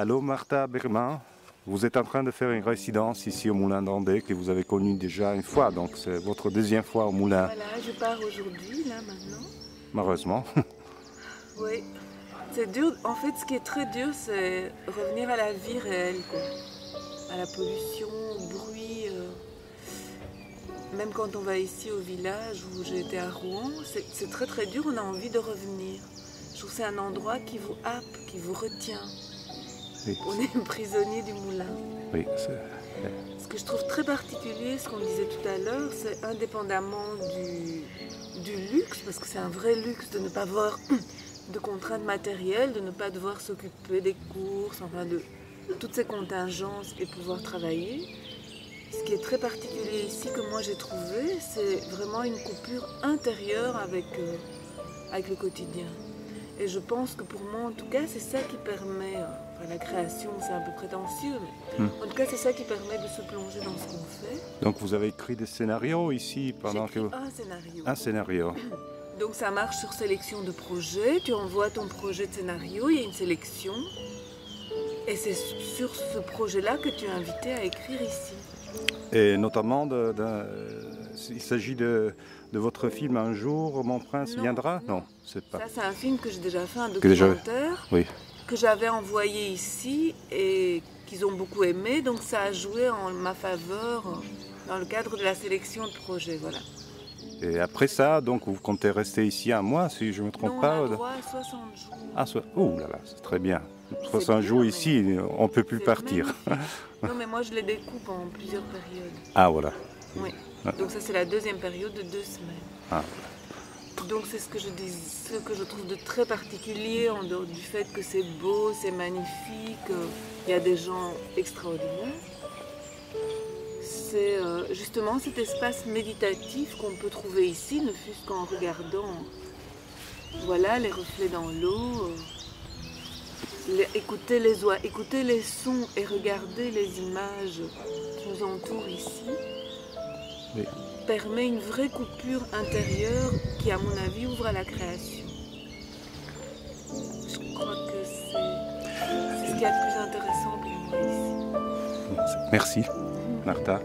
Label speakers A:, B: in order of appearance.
A: Allô Martha Berman, vous êtes en train de faire une résidence ici au Moulin d'Andé que vous avez connu déjà une fois, donc c'est votre deuxième fois au Moulin.
B: Voilà, je pars aujourd'hui, là, maintenant.
A: Malheureusement.
B: Oui, c'est dur. En fait, ce qui est très dur, c'est revenir à la vie réelle, quoi. À la pollution, au bruit. Même quand on va ici au village où j'ai été à Rouen, c'est très très dur, on a envie de revenir. Je trouve que c'est un endroit qui vous happe, qui vous retient.
A: Oui,
B: On est prisonnier du moulin.
A: oui,
B: Ce que je trouve très particulier, ce qu'on disait tout à l'heure, c'est indépendamment du luxe, parce que c'est un vrai luxe de ne pas avoir de contraintes matérielles, de ne pas devoir s'occuper des courses, enfin de toutes ces contingences et pouvoir travailler. Ce qui est très particulier ici, que moi j'ai trouvé, c'est vraiment une coupure intérieure avec le quotidien. Et je pense que pour moi, en tout cas, c'est ça qui permet, la création, c'est un peu prétentieux, mais en tout cas, c'est ça qui permet de se plonger dans ce qu'on fait.
A: Donc vous avez écrit des scénarios ici pendant que...
B: Un scénario.
A: Un scénario.
B: Donc ça marche sur sélection de projets, tu envoies ton projet de scénario, il y a une sélection, et c'est sur ce projet-là que tu es invité à écrire ici.
A: Et notamment, il s'agit de votre film Un jour, Mon prince viendra? Non, c'est pas.
B: Ça, c'est un film que j'ai déjà fait, un documentaire,
A: oui,
B: que j'avais envoyé ici et qu'ils ont beaucoup aimé. Donc ça a joué en ma faveur dans le cadre de la sélection de projets, voilà.
A: Et après ça, donc vous comptez rester ici un mois, si je ne me trompe
B: non,
A: pas?
B: on a droit à 60 jours.
A: Ah, ouh là là, c'est très bien. 60 jours ici, on ne peut plus partir.
B: Non, mais moi je les découpe en plusieurs périodes.
A: Ah, voilà.
B: Oui. Donc ça, c'est la deuxième période de 2 semaines.
A: Ah.
B: Donc c'est ce que je trouve de très particulier, en dehors du fait que c'est beau, c'est magnifique, il y a des gens extraordinaires. C'est justement cet espace méditatif qu'on peut trouver ici, ne fût-ce qu'en regardant, voilà, les reflets dans l'eau, écouter les oies, écouter les sons et regarder les images qui nous entourent ici.
A: Oui.
B: Permet une vraie coupure intérieure qui, à mon avis, ouvre à la création. Je crois que c'est ce qu'il y a de plus intéressant pour moi ici.
A: Merci, Martha.